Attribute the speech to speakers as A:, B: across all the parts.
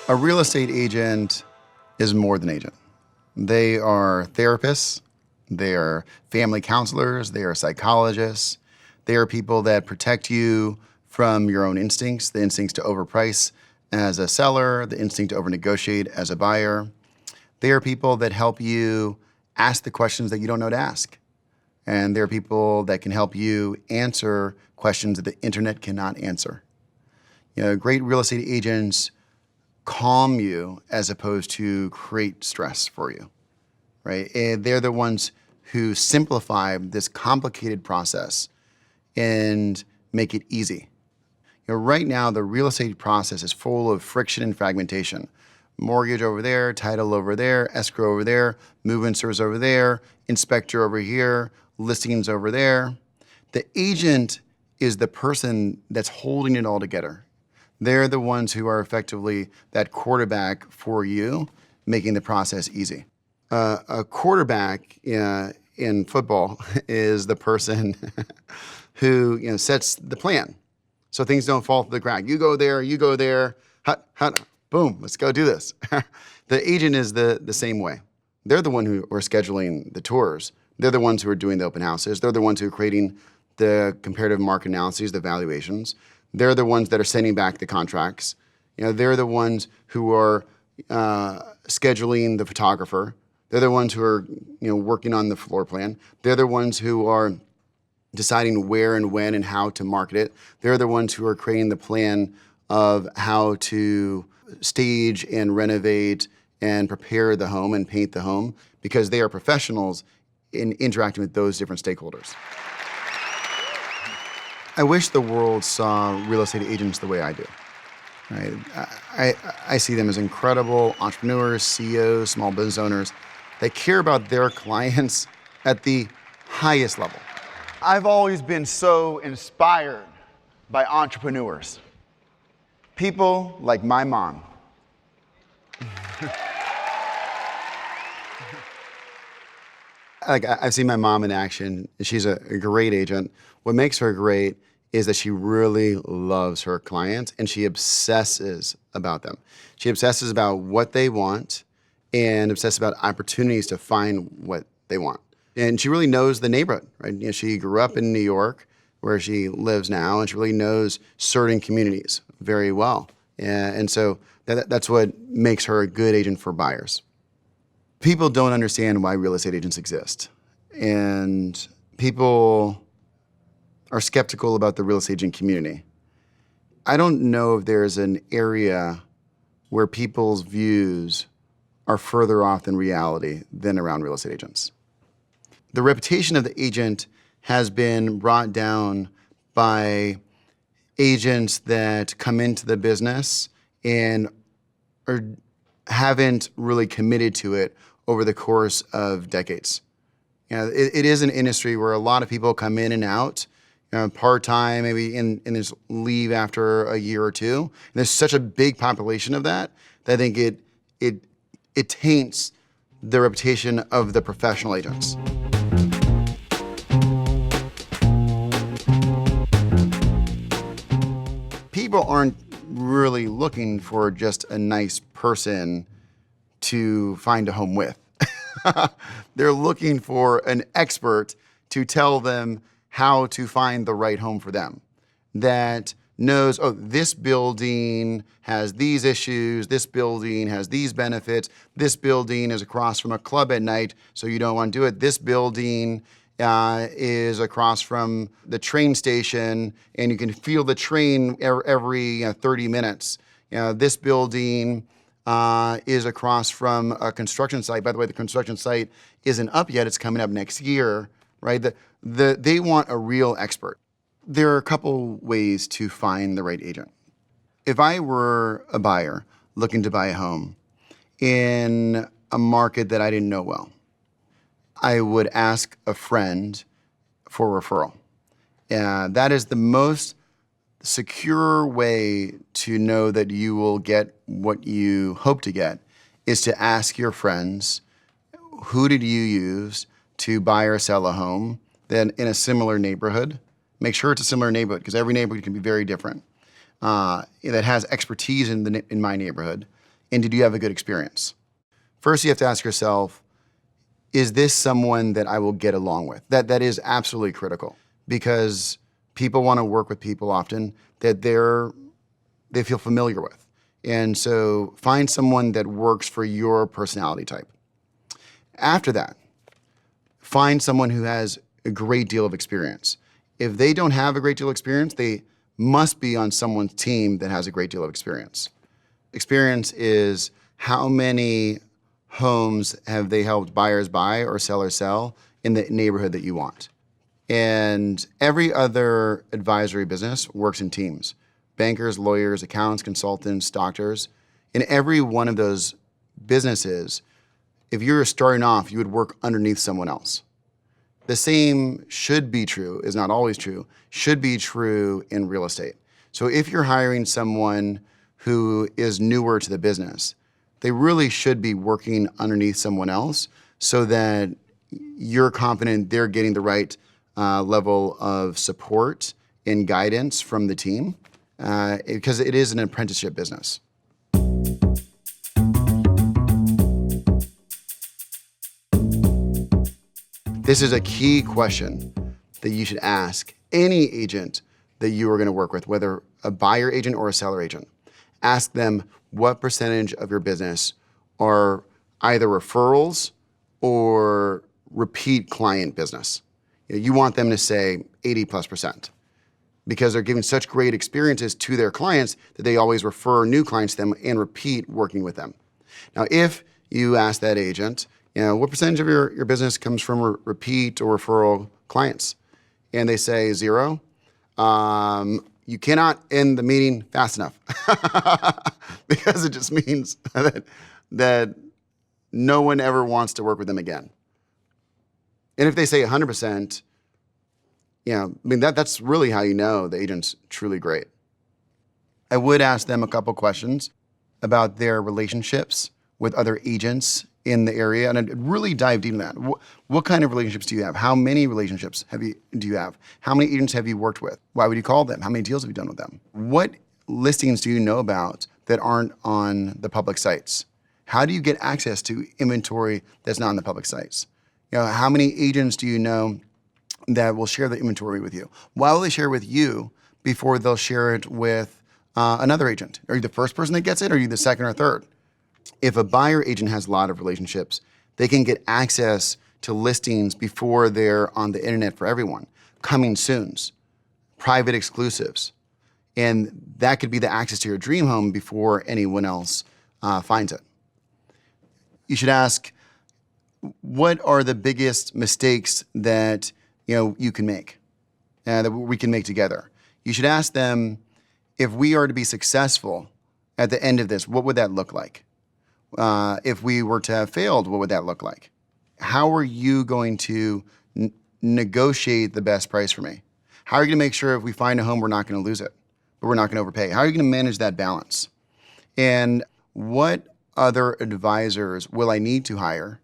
A: A real estate agent is more than agent. They are therapists, they are family counselors, they are psychologists, they are people that protect you from your own instincts, the instincts to overprice as a seller, the instinct to overnegotiate as a buyer. They are people that help you ask the questions that you don't know to ask. And they're people that can help you answer questions that the internet cannot answer. You know, great real estate agents calm you as opposed to create stress for you, right? And they're the ones who simplify this complicated process and make it easy. You know, right now, the real estate process is full of friction and fragmentation. Mortgage over there, title over there, escrow over there, move-in service over there, inspector over here, listings over there. The agent is the person that's holding it all together. They're the ones who are effectively that quarterback for you, making the process easy. A quarterback in football is the person who sets the plan, so things don't fall to the ground. You go there, hut, boom, let's go do this. The agent is the same way. They're the one who are scheduling the tours. They're the ones who are doing the open houses. They're the ones who are creating the comparative market analyses, the valuations. They're the ones that are sending back the contracts. They're the ones who are scheduling the photographer. They're the ones who are working on the floor plan. They're the ones who are deciding where and when and how to market it. They're the ones who are creating the plan of how to stage and renovate and prepare the home and paint the home, because they are professionals in interacting with those different stakeholders. I wish the world saw real estate agents the way I do. Right? I see them as incredible entrepreneurs, CEOs, small business owners. They care about their clients at the highest level. I've always been so inspired by entrepreneurs. People like my mom. I've seen my mom in action. She's a great agent. What makes her great is that she really loves her clients and she obsesses about them. She obsesses about what they want and obsesses about opportunities to find what they want. And she really knows the neighborhood, right? She grew up in New York, where she lives now, and she really knows certain communities very well. And so that's what makes her a good agent for buyers. People don't understand why real estate agents exist. And people are skeptical about the real estate agent community. I don't know if there's an area where people's views are further off than reality than around real estate agents. The reputation of the agent has been brought down by agents that come into the business and haven't really committed to it over the course of decades. It is an industry where a lot of people come in and out, part-time, maybe in this leave after a year or two. And there's such a big population of that I think it taints the reputation of the professional agents. People aren't really looking for just a nice person to find a home with. They're looking for an expert to tell them how to find the right home for them, that knows, oh, this building has these issues, this building has these benefits, this building is across from a club at night, so you don't want to do it. This building is across from the train station, and you can feel the train every 30 minutes. This building is across from a construction site. By the way, the construction site isn't up yet. It's coming up next year, right? They want a real expert. There are a couple ways to find the right agent. If I were a buyer looking to buy a home in a market that I didn't know well, I would ask a friend for a referral. That is the most secure way to know that you will get what you hope to get, is to ask your friends, who did you use to buy or sell a home then in a similar neighborhood? Make sure it's a similar neighborhood, because every neighborhood can be very different, that has expertise in my neighborhood, And did you have a good experience? First, you have to ask yourself, is this someone that I will get along with? That is absolutely critical, because people want to work with people often that they feel familiar with. And so find someone that works for your personality type. After that, find someone who has a great deal of experience. If they don't have a great deal of experience, they must be on someone's team that has a great deal of experience. Experience is how many homes have they helped buyers buy or sellers sell in the neighborhood that you want. And every other advisory business works in teams. Bankers, lawyers, accountants, consultants, doctors. In every one of those businesses, if you're starting off, you would work underneath someone else. The same should be true, is not always true, should be true in real estate. So if you're hiring someone who is newer to the business, they really should be working underneath someone else so that you're confident they're getting the right level of support and guidance from the team, because it is an apprenticeship business. This is a key question that you should ask any agent that you are going to work with, whether a buyer agent or a seller agent. Ask them what percentage of your business are either referrals or repeat client business. You want them to say 80+%, because they're giving such great experiences to their clients that they always refer new clients to them and repeat working with them. Now, if you ask that agent, what percentage of your business comes from repeat or referral clients? And they say 0. You cannot end the meeting fast enough because it just means that no one ever wants to work with them again. And if they say 100%, that's really how you know the agent's truly great. I would ask them a couple questions about their relationships with other agents in the area, and I'd really dive deep into that. What kind of relationships do you have? How many relationships do you have? How many agents have you worked with? Why would you call them? How many deals have you done with them? What listings do you know about that aren't on the public sites? How do you get access to inventory that's not on the public sites? How many agents do you know that will share the inventory with you? Why will they share with you before they'll share it with another agent? Are you the first person that gets it, or are you the second or third? If a buyer agent has a lot of relationships, they can get access to listings before they're on the internet for everyone. Coming soons, private exclusives. And that could be the access to your dream home before anyone else finds it. You should ask, what are the biggest mistakes that you can make, that we can make together? You should ask them, if we are to be successful at the end of this, what would that look like? If we were to have failed, what would that look like? How are you going to negotiate the best price for me? How are you going to make sure if we find a home, we're not going to lose it, but we're not going to overpay? How are you going to manage that balance? And what other advisors will I need to hire?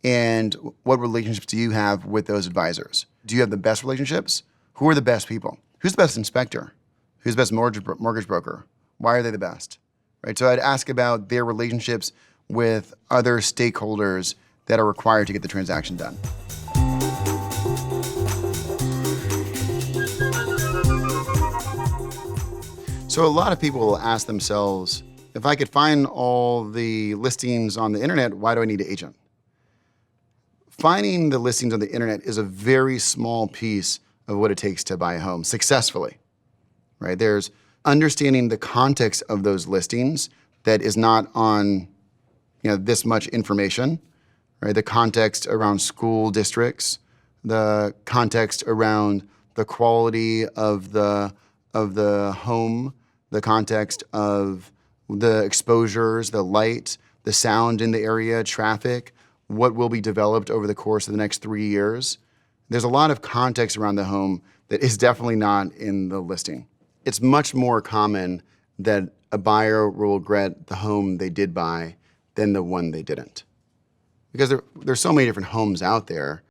A: And what relationships do you have with those advisors? Do you have the best relationships? Who are the best people? Who's the best inspector? Who's the best mortgage broker? Why are they the best? Right? So I'd ask about their relationships with other stakeholders that are required to get the transaction done. So a lot of people will ask themselves, if I could find all the listings on the internet, why do I need an agent? Finding the listings on the internet is a very small piece of what it takes to buy a home successfully, right? There's understanding the context of those listings that is not on, this much information, right? The context around school districts, the context around the quality of the home, the context of the exposures, the light, the sound in the area, traffic, what will be developed over the course of the next 3 years. There's a lot of context around the home that is definitely not in the listing. It's much more common that a buyer will regret the home they did buy than the one they didn't. Because there's so many different homes out there